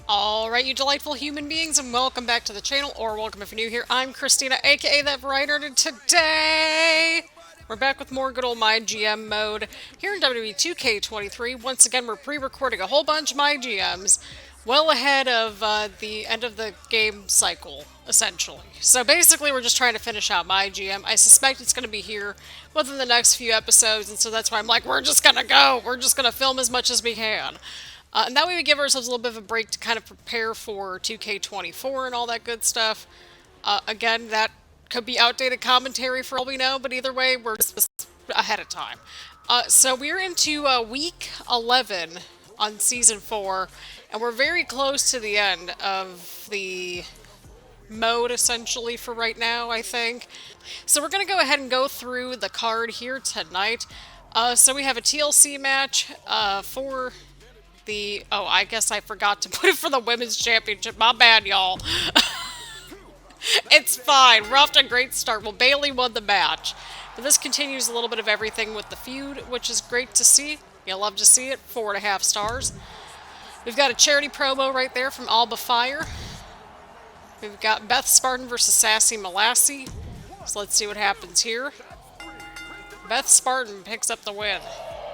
Alright, you delightful human beings, and welcome back to the channel, or welcome if you're new here. I'm Christina, aka That Writer, and today we're back with more good old MyGM mode here in WWE 2K23. Once again, we're pre-recording a whole bunch of MyGMs well ahead of the end of the game cycle, essentially. So basically, we're just trying to finish out MyGM. I suspect it's going to be here within the next few episodes, and so that's why I'm like, we're just going to go. We're just going to film as much as we can. And that way we give ourselves a little bit of a break to kind of prepare for 2K24 and all that good stuff. Again, that could be outdated commentary for all we know, but either way, we're just ahead of time. So we're into week 11 on season 4, and we're very close to the end of the mode, essentially, for right now, I think. So we're going to go ahead and go through the card here tonight. So we have a TLC match for I guess I forgot to put it for the Women's Championship. My bad, y'all. It's fine. We're off to a great start. Well, Bayley won the match. But this continues a little bit of everything with the feud, which is great to see. You'll love to see it. 4.5 stars. We've got a charity promo right there from Alba Fire. We've got Beth Spartan versus Sassy Molassie. So let's see what happens here. Beth Spartan picks up the win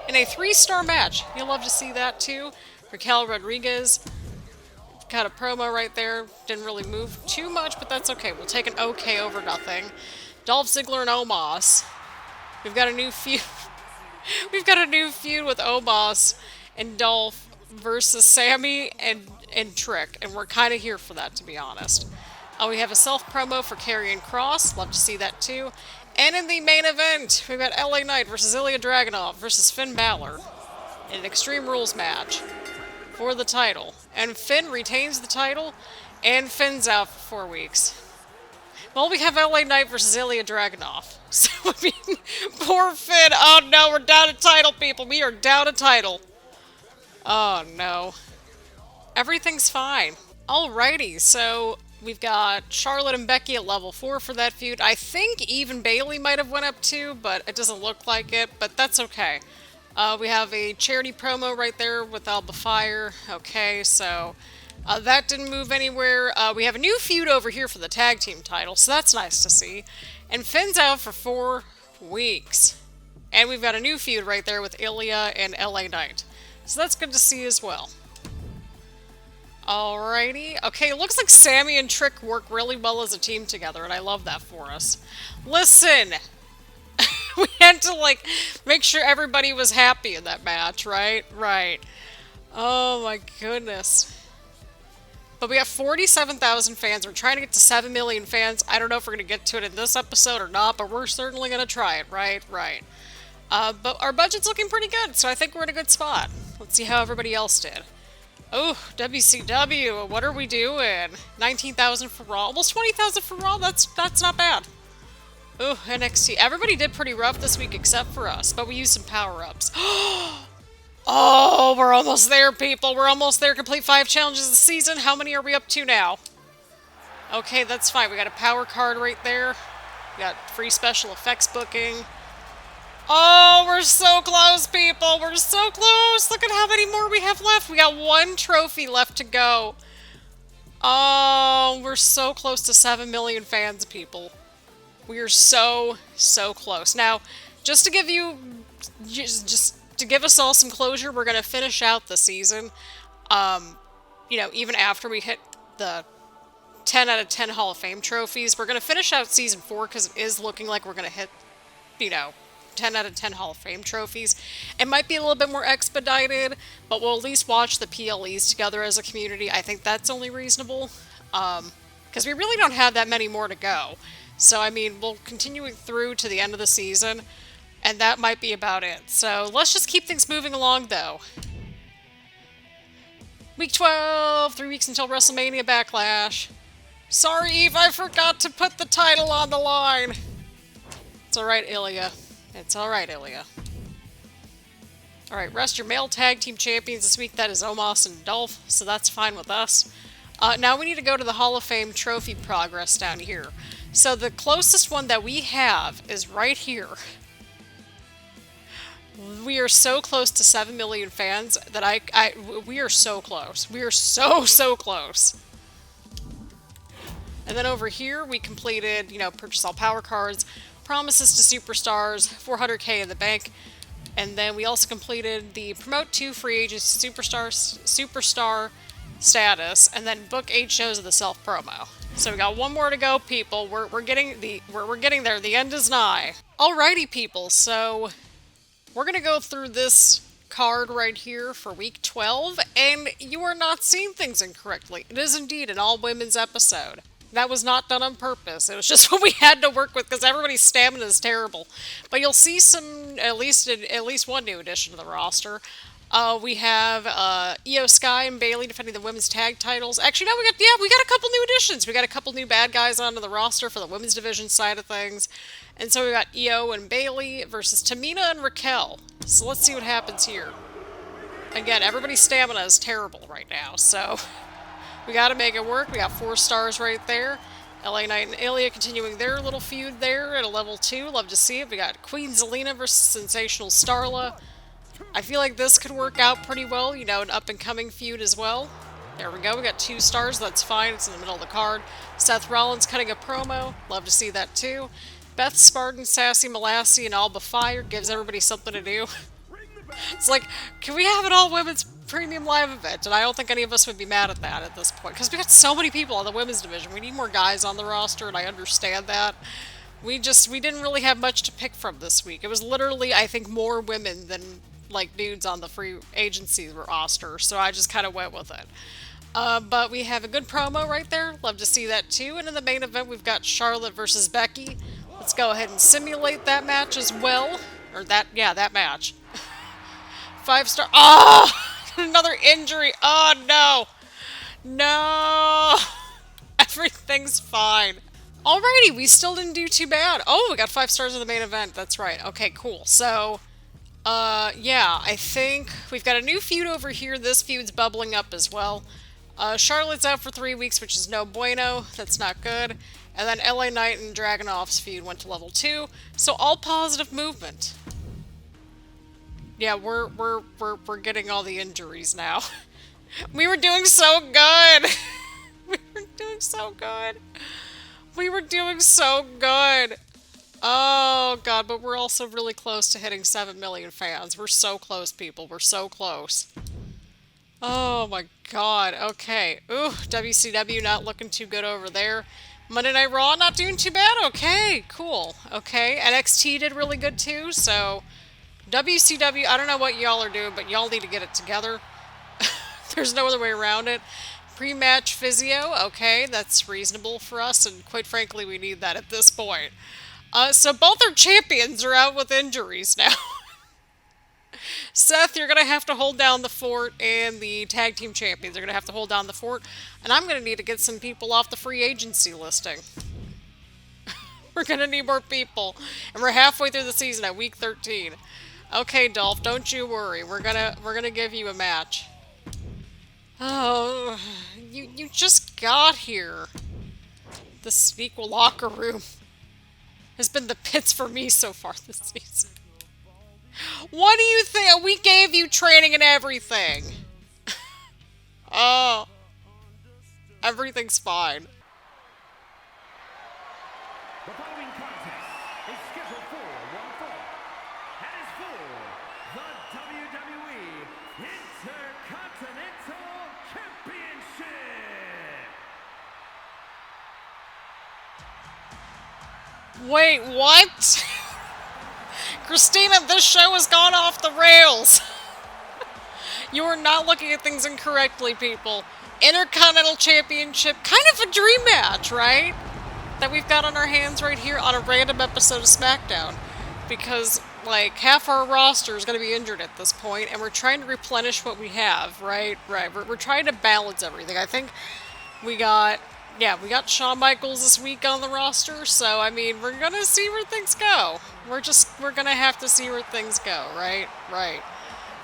in a 3-star match. You'll love to see that too. Raquel Rodriguez got a promo right there. Didn't really move too much, but that's okay. We'll take an okay over nothing. Dolph Ziggler and Omos. We've got a new feud. We've got a new feud with Omos and Dolph versus Sammy and Trick, and we're kind of here for that, to be honest. We have a self promo for Karrion Kross. Love to see that too. And in the main event, we've got LA Knight versus Ilya Dragunov versus Finn Balor in an Extreme Rules match for the title. And Finn retains the title, and Finn's out for 4 weeks. Well, we have LA Knight versus Ilya Dragunov. So, I mean, poor Finn. Oh no, we're down a title, people. We are down a title. Oh no. Everything's fine. Alrighty, so we've got Charlotte and Becky at level 4 for that feud. I think even Bayley might have went up too, but it doesn't look like it, but that's okay. We have a charity promo right there with Alba Fire. Okay, so that didn't move anywhere. We have a new feud over here for the tag team title, so that's nice to see. And Finn's out for 4 weeks. And we've got a new feud right there with Ilya and LA Knight. So that's good to see as well. Alrighty. Okay, it looks like Sammy and Trick work really well as a team together, and I love that for us. Listen! We had to, like, make sure everybody was happy in that match, right? Right. Oh my goodness. But we have 47,000 fans. We're trying to get to 7 million fans. I don't know if we're going to get to it in this episode or not, but we're certainly going to try it, right? Right. But our budget's looking pretty good, so I think we're in a good spot. Let's see how everybody else did. Oh, WCW, what are we doing? 19,000 for Raw. Almost 20,000 for Raw? That's not bad. Oh, NXT. Everybody did pretty rough this week except for us, but we used some power-ups. Oh, we're almost there, people. We're almost there. Complete 5 challenges this season. How many are we up to now? Okay, that's fine. We got a power card right there. We got free special effects booking. Oh, we're so close, people. We're so close. Look at how many more we have left. We got 1 trophy left to go. Oh, we're so close to 7 million fans, people. We are so close. Now, just to give you, just to give us all some closure, we're going to finish out the season. You know, even after we hit the 10 out of 10 Hall of Fame trophies, we're going to finish out season 4 because it is looking like we're going to hit, you know, 10 out of 10 Hall of Fame trophies. It might be a little bit more expedited, but we'll at least watch the PLEs together as a community. I think that's only reasonable, because we really don't have that many more to go. So, I mean, we'll continue through to the end of the season, and that might be about it. So, let's just keep things moving along, though. Week 12, 3 weeks until WrestleMania Backlash. Sorry, Eve, I forgot to put the title on the line. It's alright, Ilya. It's alright, Ilya. Alright, rest your male tag team champions this week. That is Omos and Dolph, so that's fine with us. Now we need to go to the Hall of Fame trophy progress down here. So the closest one that we have is right here. We are so close to 7 million fans that we are so close. We are so close. And then over here, we completed, purchase all power cards, promises to superstars, 400K in the bank. And then we also completed the promote 2 free agents to superstar status, and then book 8 shows of the self promo. So we got one more to go, people. We're getting there. The end is nigh. Alrighty, people. So we're gonna go through this card right here for week 12, and you are not seeing things incorrectly. It is indeed an all-women's episode. That was not done on purpose. It was just what we had to work with because everybody's stamina is terrible. But you'll see some, at least one new addition to the roster. We have Io Sky and Bayley defending the women's tag titles. Actually, no, we got a couple new additions. We got a couple new bad guys onto the roster for the women's division side of things. And so we got Io and Bayley versus Tamina and Raquel. So let's see what happens here. Again, everybody's stamina is terrible right now, so we got to make it work. We got 4 stars right there. LA Knight and Ilya continuing their little feud there at a level 2. Love to see it. We got Queen Zelina versus Sensational Starla. I feel like this could work out pretty well. An up-and-coming feud as well. There we go. We got 2 stars. That's fine. It's in the middle of the card. Seth Rollins cutting a promo. Love to see that too. Beth Spartan, Sassy Molassie, and Alba Fire gives everybody something to do. It's like, can we have an all-women's premium live event? And I don't think any of us would be mad at that at this point. Because we got so many people on the women's division. We need more guys on the roster, and I understand that. We didn't really have much to pick from this week. It was literally, I think, more women than, dudes on the free agency roster. So I just kind of went with it. But we have a good promo right there. Love to see that, too. And in the main event, we've got Charlotte versus Becky. Let's go ahead and simulate that match as well. That match. 5-star. Oh! Another injury. Oh, no. No. Everything's fine. Alrighty, we still didn't do too bad. Oh, we got 5 stars in the main event. That's right. Okay, cool. So, yeah, I think we've got a new feud over here. This feud's bubbling up as well. Charlotte's out for 3 weeks, which is no bueno. That's not good. And then LA Knight and Dragunov's feud went to level 2. So all positive movement. Yeah, we're getting all the injuries now. We were doing so good. We were doing so good. We were doing so good. Oh, God, but we're also really close to hitting 7 million fans. We're so close, people. We're so close. Oh, my God. Okay. Ooh, WCW not looking too good over there. Monday Night Raw not doing too bad. Okay, cool. Okay, NXT did really good, too, so WCW, I don't know what y'all are doing, but y'all need to get it together. There's no other way around it. Pre-match physio, okay, that's reasonable for us, and quite frankly, we need that at this point. So both our champions are out with injuries now. Seth, you're going to have to hold down the fort, and the tag team champions are going to have to hold down the fort, and I'm going to need to get some people off the free agency listing. We're going to need more people, and we're halfway through the season at week 13. Okay, Dolph, don't you worry. We're gonna give you a match. Oh, you just got here. This equal locker room has been the pits for me so far this season. What do you think? We gave you training and everything. Oh, everything's fine. The following contest is scheduled for one fall, and is for the WWE Intercontinental Championship. Wait, what? Christina, this show has gone off the rails. You are not looking at things incorrectly, people. Intercontinental Championship, kind of a dream match, right? That we've got on our hands right here on a random episode of SmackDown. Because, half our roster is going to be injured at this point, and we're trying to replenish what we have, right? Right. We're trying to balance everything. I think we got Shawn Michaels this week on the roster, so, I mean, we're going to see where things go. We're going to have to see where things go, right? Right.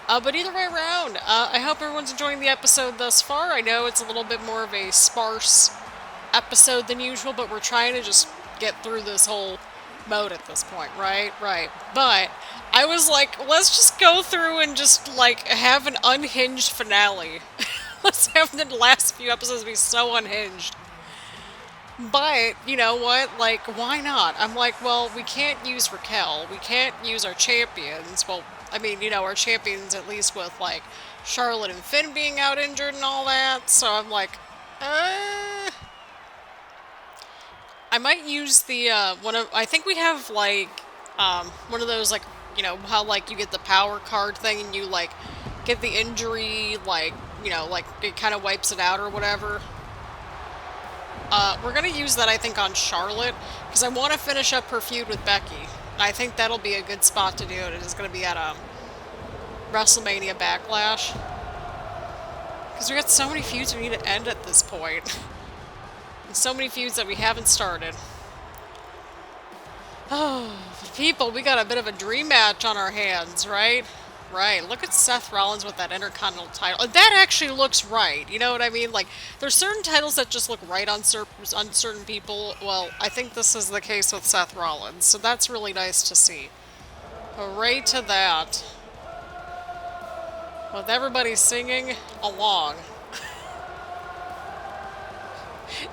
But either way around, I hope everyone's enjoying the episode thus far. I know it's a little bit more of a sparse episode than usual, but we're trying to just get through this whole mode at this point, right? Right. But I I was like, let's just go through and just, like, have an unhinged finale. Let's have the last few episodes be so unhinged. But, you know what? Like, why not? I'm like, well, we can't use Raquel. We can't use our champions. Well, I mean, you know, our champions at least with, like, Charlotte and Finn being out injured and all that. So I'm like, I might use the, I think we have, like, one of those, like, you know, how, like, you get the power card thing and you, like, get the injury, like, you know, like, it kind of wipes it out or whatever. We're going to use that, I think, on Charlotte, because I want to finish up her feud with Becky. And I think that'll be a good spot to do it. It is going to be at WrestleMania Backlash. Because we got so many feuds we need to end at this point. And so many feuds that we haven't started. Oh, people, we got a bit of a dream match on our hands, right? Right, look at Seth Rollins with that Intercontinental title. That actually looks right, you know what I mean? Like, there's certain titles that just look right on certain people. Well, I think this is the case with Seth Rollins, so that's really nice to see. Hooray to that. With everybody singing along.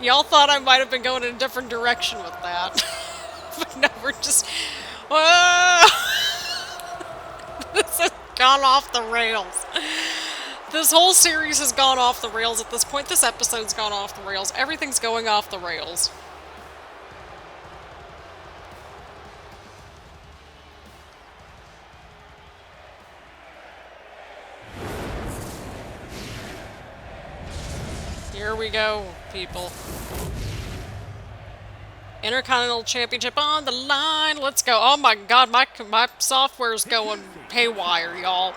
Y'all thought I might have been going in a different direction with that. But no, we're just... Whoa! This has gone off the rails. This whole series has gone off the rails at this point. This episode's gone off the rails. Everything's going off the rails. Here we go, people. Intercontinental Championship on the line. Let's go. Oh my god, my software's going haywire, y'all.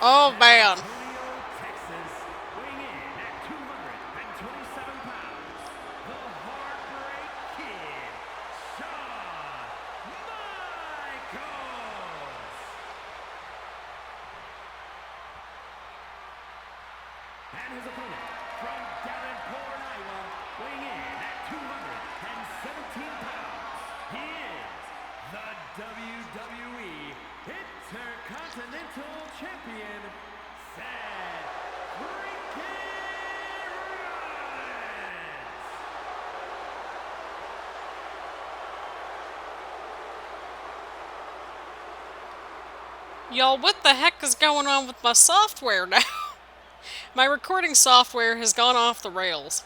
Oh man. Texas, weighing in at 227 pounds, the Heartbreak Kid, Shawn Michaels. And his opponent from Davenport, Iowa, weighing in at 217 pounds, he is the WWE Intercontinental Champion, Seth freaking Rollins. Y'all, what the heck is going on with my software now? My recording software has gone off the rails.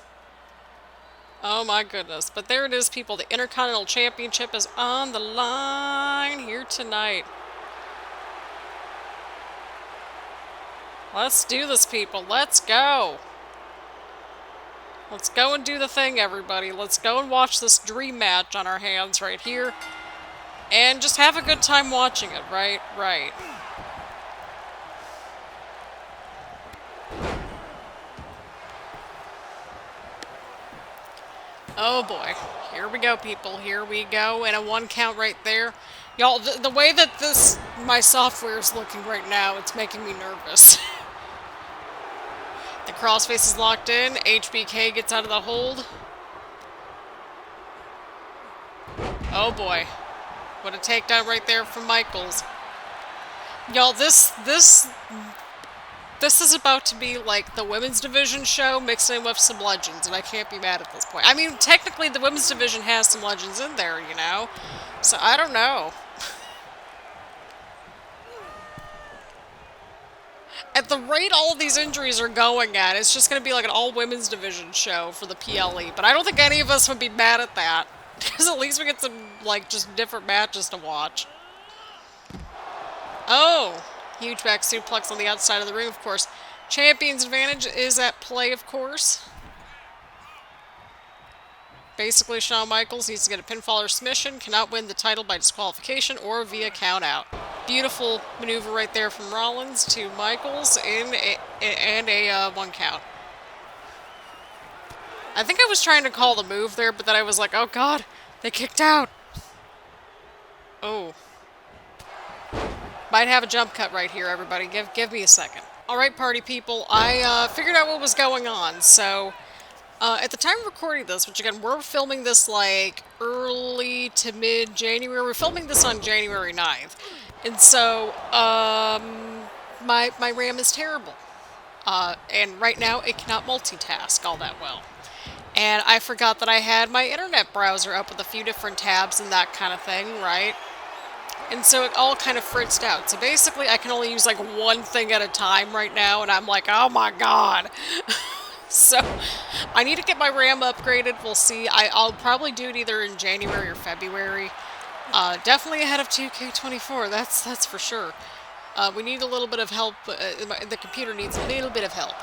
Oh my goodness. But there it is, people. The Intercontinental Championship is on the line here tonight. Let's do this, people. Let's go. Let's go and do the thing, everybody. Let's go and watch this dream match on our hands right here. And just have a good time watching it, right? Right. Oh boy. Here we go, people. Here we go. And a 1 count right there. Y'all, the way that my software is looking right now, it's making me nervous. The crossface is locked in. HBK gets out of the hold. Oh boy. What a takedown right there from Michaels. Y'all, this is about to be like the women's division show mixed in with some legends, and I can't be mad at this point. I mean, technically the women's division has some legends in there, you know? So I don't know. At the rate all of these injuries are going at, it's just going to be like an all-women's division show for the PLE. But I don't think any of us would be mad at that. Because at least we get some, like, just different matches to watch. Oh! Huge back suplex on the outside of the ring, of course. Champion's advantage is at play, of course. Basically, Shawn Michaels needs to get a pinfall or submission, cannot win the title by disqualification or via countout. Beautiful maneuver right there from Rollins to Michaels and a 1 count. I think I was trying to call the move there, but then I was like, oh god, they kicked out. Oh. Might have a jump cut right here, everybody. Give me a second. Alright, party people, I figured out what was going on, so... at the time of recording this, which again, we're filming this like early to mid-January. We're filming this on January 9th. And so, my RAM is terrible. And right now it cannot multitask all that well. And I forgot that I had my internet browser up with a few different tabs and that kind of thing, right? And so it all kind of fritzed out. So basically I can only use like one thing at a time right now, and I'm like, oh my god. So I need to get my RAM upgraded. We'll see. I'll probably do it either in January or February. Definitely ahead of 2K24, that's for sure. We need a little bit of help. The computer needs a little bit of help.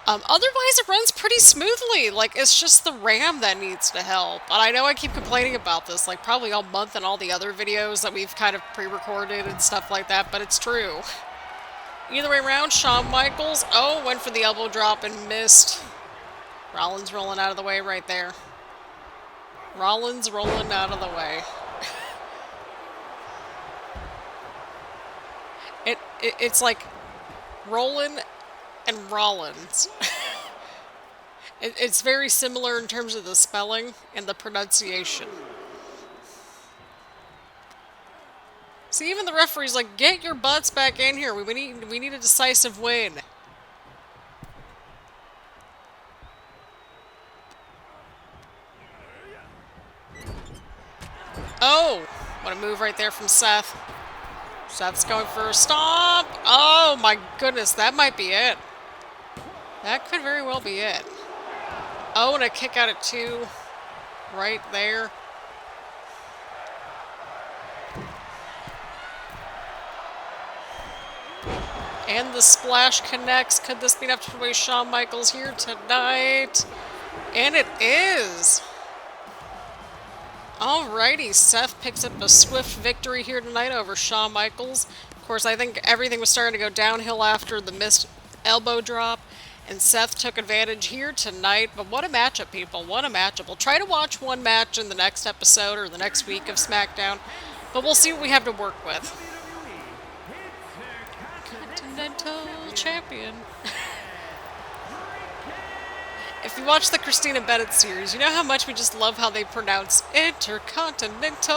Otherwise, it runs pretty smoothly. Like, it's just the RAM that needs to help. And I know I keep complaining about this, like, probably all month in all the other videos that we've kind of pre-recorded and stuff like that, but it's true. Either way around, Shawn Michaels, oh, went for the elbow drop and missed. Rollins rolling out of the way right there. Rollins rolling out of the way. It's like Rollin and Rollins. It's very similar in terms of the spelling and the pronunciation. See, even the referee's like, get your butts back in here. We need a decisive win. Oh, what a move right there from Seth. Seth's going for a stomp. Oh my goodness, that might be it. That could very well be it. Oh, and a kick out at 2 right there. And the splash connects. Could this be enough to put Shawn Michaels here tonight? And it is. Alrighty, Seth picks up a swift victory here tonight over Shawn Michaels. Of course, I think everything was starting to go downhill after the missed elbow drop, and Seth took advantage here tonight. But what a matchup, people. What a matchup. We'll try to watch one match in the next episode or the next week of SmackDown, but we'll see what we have to work with. Continental Champion. If you watch the Christina Bennett series, you know how much we just love how they pronounce Intercontinental.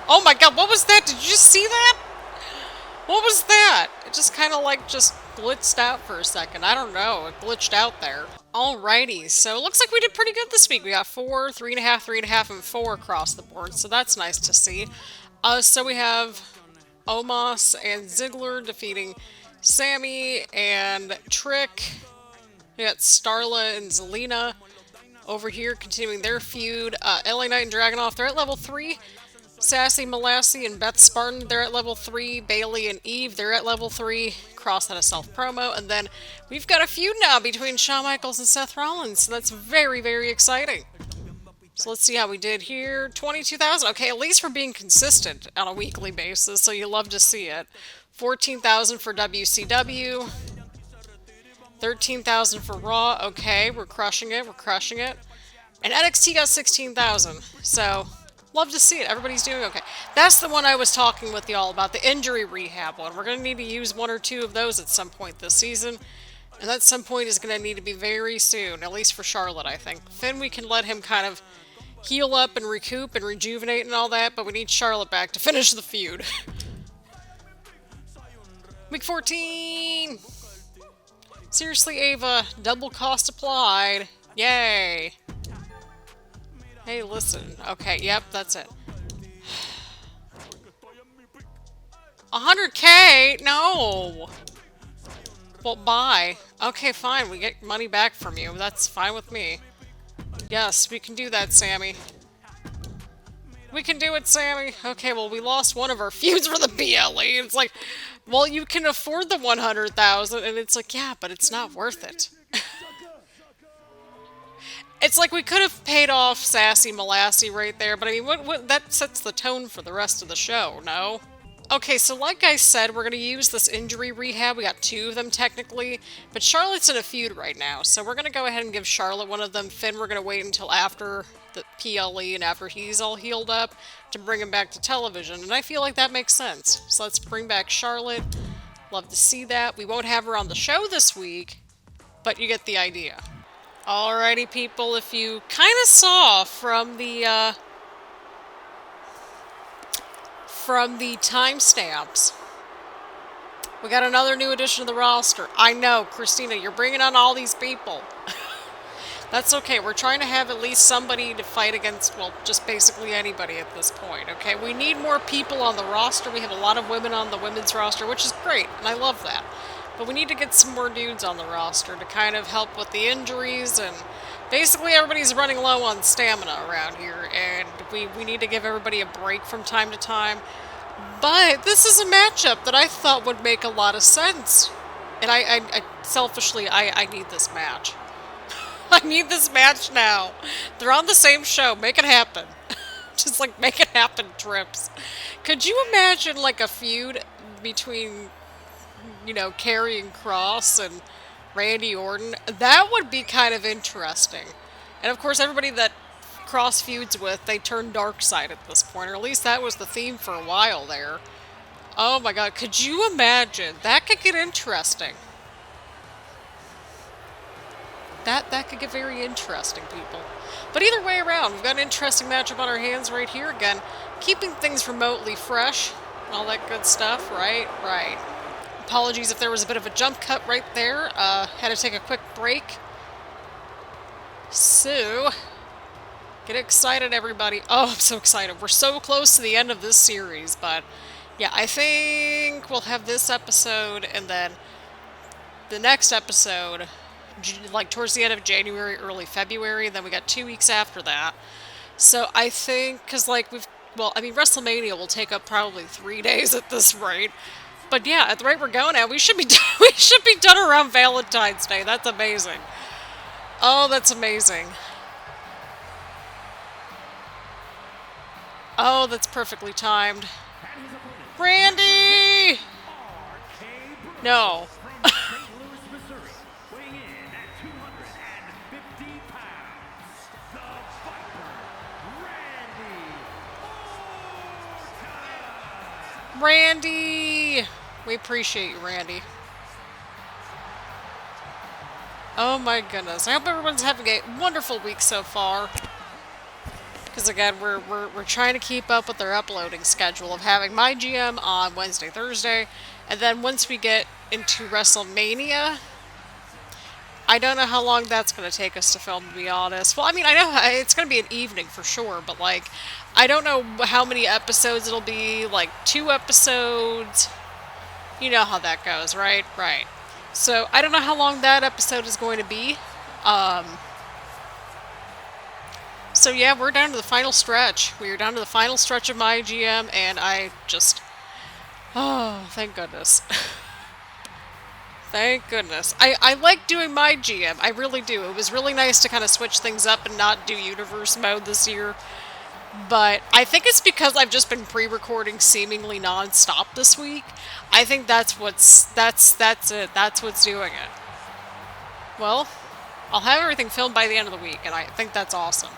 Oh my god, what was that? Did you just see that? What was that? It just kind of like just glitched out for a second. I don't know. It glitched out there. Alrighty, so it looks like we did pretty good this week. We got 4, 3.5, 3.5, and 4 across the board, so that's nice to see. So we have Omos and Ziggler defeating Sammy and Trick. We got Starla and Zelina over here continuing their feud. LA Knight and Dragunov, they're at level 3. Sassy Molassy and Beth Spartan, they're at level 3. Bailey and Eve, they're at level 3. Kross had a self-promo. And then we've got a feud now between Shawn Michaels and Seth Rollins. So that's very, very exciting. So let's see how we did here. 22,000. Okay, at least we're being consistent on a weekly basis, so you love to see it. 14,000 for WCW. 13,000 for Raw. Okay, we're crushing it. We're crushing it. And NXT got 16,000. So, love to see it. Everybody's doing okay. That's the one I was talking with y'all about, the injury rehab one. We're going to need to use 1 or 2 of those at some point this season. And that some point is going to need to be very soon, at least for Charlotte, I think. Finn, we can let him kind of heal up and recoup and rejuvenate and all that, but we need Charlotte back to finish the feud. Week 14! Seriously, Ava, double cost applied. Yay. Hey, listen. Okay, yep, that's it. 100K? No. Well, bye. Okay, fine. We get money back from you. That's fine with me. Yes, we can do that, Sammy. We can do it, Sammy. Okay, well, we lost one of our feuds for the BLE. It's like, well, you can afford the 100,000, and it's like, yeah, but it's not worth it. It's like we could have paid off Sassy Molassy right there, but I mean, what that sets the tone for the rest of the show, no? Okay, so like I said, we're going to use this injury rehab. We got 2 of them technically, but Charlotte's in a feud right now, so we're going to go ahead and give Charlotte one of them. Finn, we're going to wait until after the PLE and after he's all healed up to bring him back to television, and I feel like that makes sense. So let's bring back Charlotte. Love to see that. We won't have her on the show this week, but you get the idea. Alrighty, people, if you kind of saw from the from the timestamps, we got another new addition to the roster. I know, Christina, you're bringing on all these people. That's okay. We're trying to have at least somebody to fight against, well, just basically anybody at this point, okay? We need more people on the roster. We have a lot of women on the women's roster, which is great, and I love that. But we need to get some more dudes on the roster to kind of help with the injuries, and basically everybody's running low on stamina around here, and we need to give everybody a break from time to time. But this is a matchup that I thought would make a lot of sense. And I selfishly, I need this match. I need this match now. They're on the same show. Make it happen. Just like, make it happen, Trips. Could you imagine like a feud between, you know, Karrion Kross and Randy Orton? That would be kind of interesting. And of course, everybody that Kross feuds with, they turn dark side at this point, or at least that was the theme for a while there. Oh my god, could you imagine? That could get interesting. That could get very interesting, people. But either way around, we've got an interesting matchup on our hands right here again. Keeping things remotely fresh, all that good stuff, right? Right. Apologies if there was a bit of a jump cut right there. Had to take a quick break. So, get excited, everybody. Oh, I'm so excited. We're so close to the end of this series, but yeah, I think we'll have this episode and then the next episode like towards the end of January, early February, and then we got 2 weeks after that. So I think, because like well, I mean, WrestleMania will take up probably 3 days at this rate. But yeah, at the rate we're going at, we should be done around Valentine's Day. That's amazing. Oh, that's amazing. Oh, that's perfectly timed. Randy! No. Randy! We appreciate you, Randy. Oh my goodness. I hope everyone's having a wonderful week so far. Because again, we're trying to keep up with their uploading schedule of having MyGM on Wednesday, Thursday. And then once we get into WrestleMania, I don't know how long that's going to take us to film, to be honest. Well, I mean, I know it's going to be an evening for sure, but like, I don't know how many episodes it'll be, like 2 episodes. You know how that goes, right? Right. So, I don't know how long that episode is going to be. So yeah, we're down to the final stretch. We are down to the final stretch of MyGM, and I just... Oh, thank goodness. Thank goodness. I like doing MyGM. I really do. It was really nice to kind of switch things up and not do universe mode this year. But I think it's because I've just been pre-recording seemingly non-stop this week. I think that's it. That's what's doing it. Well, I'll have everything filmed by the end of the week, and I think that's awesome.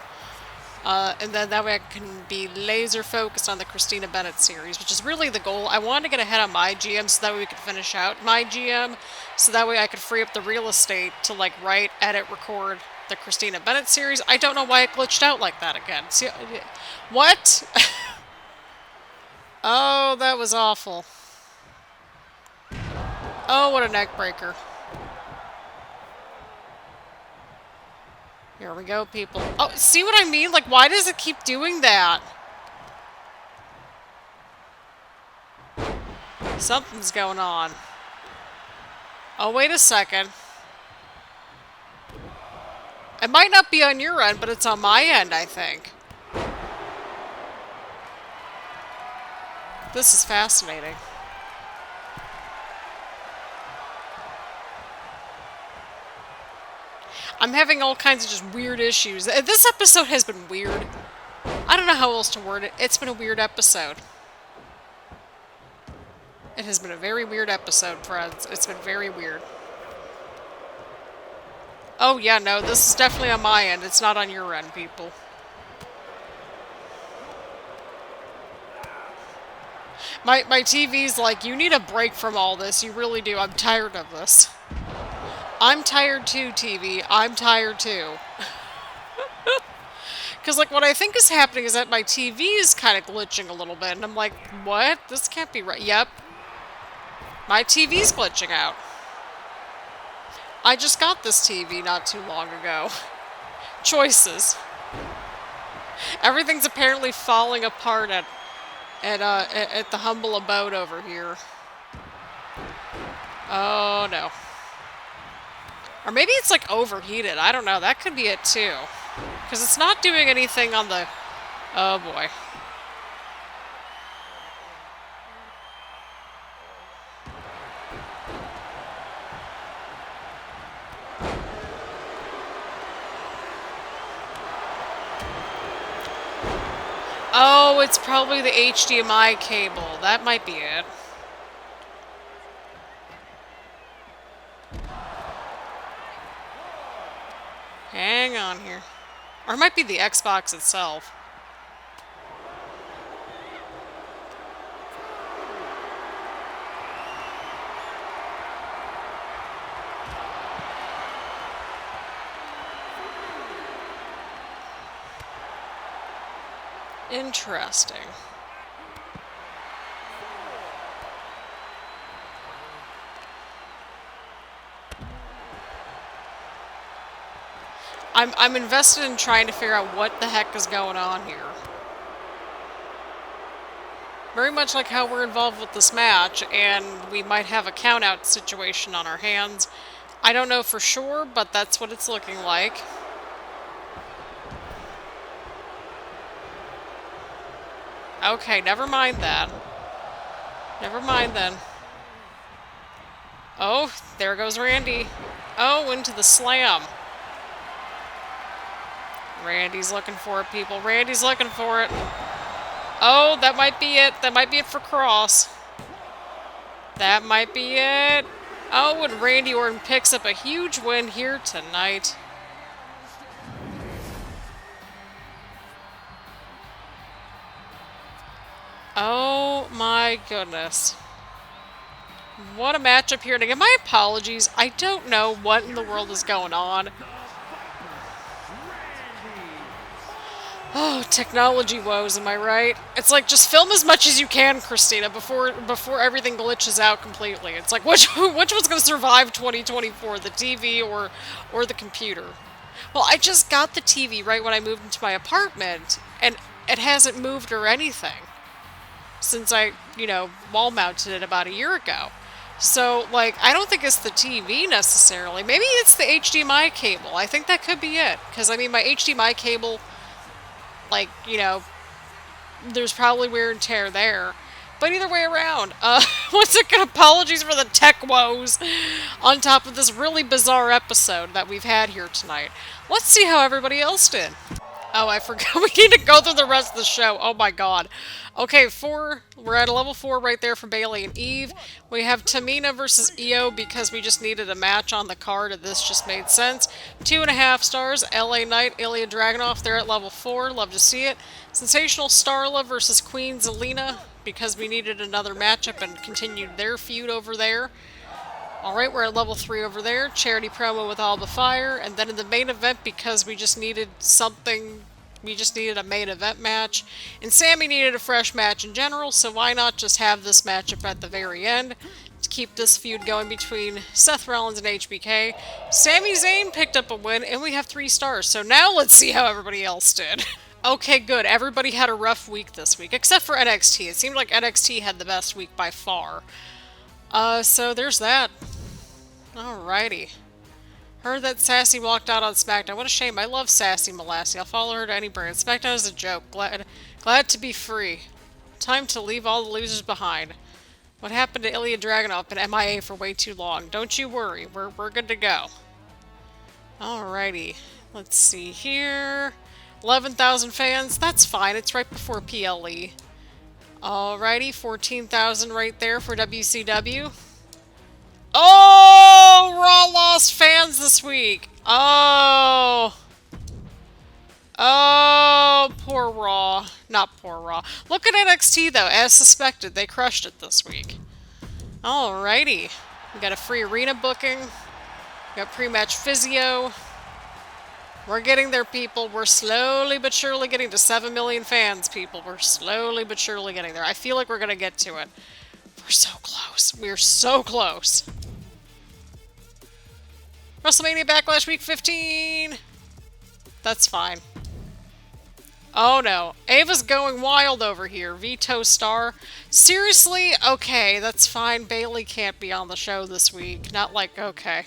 And then that way I can be laser focused on the Christina Bennett series, which is really the goal. I wanted to get ahead on MyGM so that way we could finish out MyGM, so that way I could free up the real estate to like write, edit, record the Christina Bennett series. I don't know why it glitched out like that again. See, what? Oh, that was awful. Oh, what a neck breaker. Here we go, people. Oh, see what I mean? Like, why does it keep doing that? Something's going on. Oh, wait a second. It might not be on your end, but it's on my end, I think. This is fascinating. I'm having all kinds of just weird issues. This episode has been weird. I don't know how else to word it. It's been a weird episode. It has been a very weird episode, friends. It's been very weird. Oh, yeah, no, this is definitely on my end. It's not on your end, people. My TV's like, you need a break from all this. You really do. I'm tired of this. I'm tired too, TV. I'm tired too. Because, like, what I think is happening is that my TV is kind of glitching a little bit. And I'm like, what? This can't be right. Yep. My TV's glitching out. I just got this TV not too long ago. Choices. Everything's apparently falling apart at the humble abode over here. Oh, no. Or maybe it's, like, overheated. I don't know. That could be it, too. Because it's not doing anything on the... Oh, boy. Oh, it's probably the HDMI cable. That might be it. Hang on here. Or it might be the Xbox itself. Interesting. I'm invested in trying to figure out what the heck is going on here. Very much like how we're involved with this match, and we might have a count-out situation on our hands. I don't know for sure, but that's what it's looking like. Okay, never mind that. Never mind then. Oh, there goes Randy. Oh, into the slam. Randy's looking for it, people. Randy's looking for it. Oh, that might be it. That might be it for Kross. That might be it. Oh, and Randy Orton picks up a huge win here tonight. Oh my goodness. What a matchup here. And again, my apologies. I don't know what in the world is going on. Oh, technology woes, am I right? It's like, just film as much as you can, Christina, before everything glitches out completely. It's like, which one's going to survive 2024, the TV or the computer? Well, I just got the TV right when I moved into my apartment, and it hasn't moved or anything since I, wall mounted it about a year ago. So, like, I don't think it's the TV necessarily. Maybe it's the HDMI cable. I think that could be it. Because, I mean, my HDMI cable... like, there's probably wear and tear there. But either way around, once again, apologies for the tech woes on top of this really bizarre episode that we've had here tonight. Let's see how everybody else did. Oh, I forgot. We need to go through the rest of the show. Oh my god. Okay, we're at a level 4 right there for Bayley and Eve. We have Tamina versus Io because we just needed a match on the card and this just made sense. 2.5 stars, LA Knight, Ilya Dragunov, they're at level 4. Love to see it. Sensational Starla versus Queen Zelina because we needed another matchup and continued their feud over there. Alright, we're at level 3 over there. Charity promo with Alba Fire. And then in the main event, because we just needed something, we just needed a main event match. And Sammy needed a fresh match in general, so why not just have this matchup at the very end to keep this feud going between Seth Rollins and HBK. Sami Zayn picked up a win, and we have 3 stars. So now let's see how everybody else did. Okay, good. Everybody had a rough week this week, except for NXT. It seemed like NXT had the best week by far. So there's that. Alrighty. Heard that Sassy walked out on SmackDown. What a shame. I love Sassy Molassy. I'll follow her to any brand. SmackDown is a joke. Glad to be free. Time to leave all the losers behind. What happened to Ilya Dragunov? Been MIA for way too long. Don't you worry. We're good to go. Alrighty. Let's see here. 11,000 fans. That's fine. It's right before PLE. Alrighty. 14,000 right there for WCW. Oh! Raw lost fans this week. Oh. Oh, poor Raw. Not poor Raw. Look at NXT, though. As suspected, they crushed it this week. Alrighty. We got a free arena booking. We got pre-match physio. We're getting there, people. We're slowly but surely getting to 7 million fans, people. We're slowly but surely getting there. I feel like we're going to get to it. We're so close. We're so close. WrestleMania Backlash Week 15. That's fine. Oh no. Ava's going wild over here. Veto Star. Seriously? Okay, that's fine. Bailey can't be on the show this week. Not like, okay.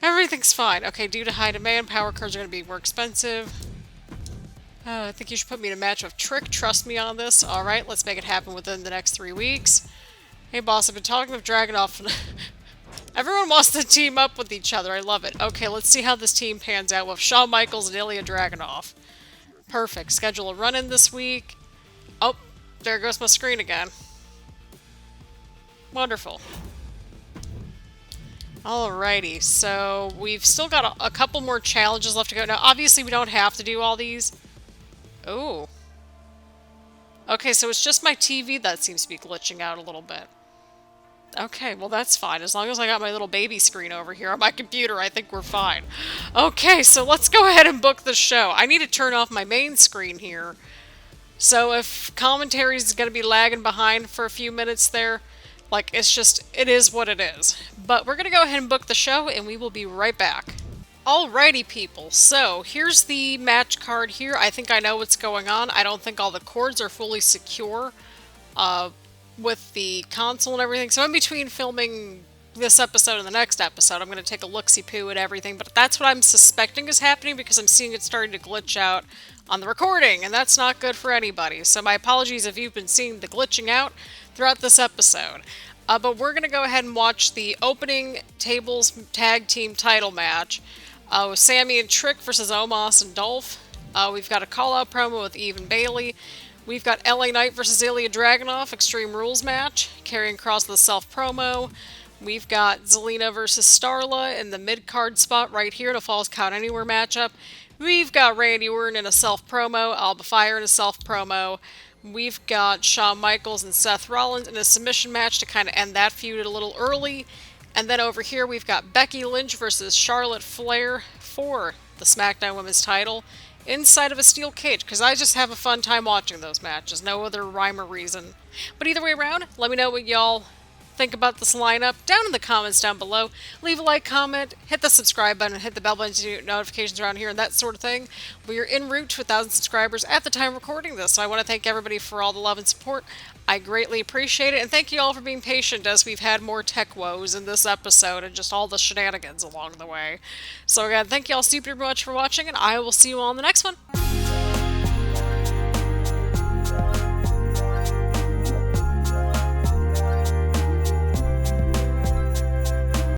Everything's fine. Okay, due to high demand, power cards are going to be more expensive. I think you should put me in a match with Trick. Trust me on this. Alright, let's make it happen within the next 3 weeks. Hey boss, I've been talking with Dragunov. Everyone wants to team up with each other. I love it. Okay, let's see how this team pans out with Shawn Michaels and Ilya Dragunov. Perfect. Schedule a run-in this week. Oh, there goes my screen again. Wonderful. Alrighty, so we've still got a couple more challenges left to go. Now, obviously, we don't have to do all these. Ooh. Okay, so it's just my TV that seems to be glitching out a little bit. Okay, well that's fine. As long as I got my little baby screen over here on my computer, I think we're fine. Okay, so let's go ahead and book the show. I need to turn off my main screen here. So if commentary is going to be lagging behind for a few minutes there, like, it's just, it is what it is. But we're going to go ahead and book the show, and we will be right back. Alrighty, people. So, here's the match card here. I think I know what's going on. I don't think all the cords are fully secure with the console and everything. So, in between filming this episode and the next episode, I'm going to take a look-see-poo at everything. But that's what I'm suspecting is happening because I'm seeing it starting to glitch out on the recording, and that's not good for anybody. So, my apologies if you've been seeing the glitching out throughout this episode. But we're going to go ahead and watch the opening tables tag team title match with Sammy and Trick versus Omos and Dolph. We've got a call-out promo with Eve and Bailey. We've got LA Knight versus Ilya Dragunov, Extreme Rules match. Karrion Kross the self-promo. We've got Zelina versus Starla in the mid-card spot right here in a Falls Count Anywhere matchup. We've got Randy Orton in a self-promo, Alba Fire in a self-promo. We've got Shawn Michaels and Seth Rollins in a submission match to kind of end that feud a little early. And then over here we've got Becky Lynch versus Charlotte Flair for the SmackDown Women's title inside of a steel cage, because I just have a fun time watching those matches. No other rhyme or reason. But either way around, let me know what y'all think about this lineup down in the comments down below. Leave a like, comment, hit the subscribe button, hit the bell button to get notifications around here and that sort of thing. We are en route to 1,000 subscribers at the time of recording this, so I want to thank everybody for all the love and support. I greatly appreciate it, and thank you all for being patient as we've had more tech woes in this episode and just all the shenanigans along the way. So again, thank you all super much for watching, and I will see you all in the next one.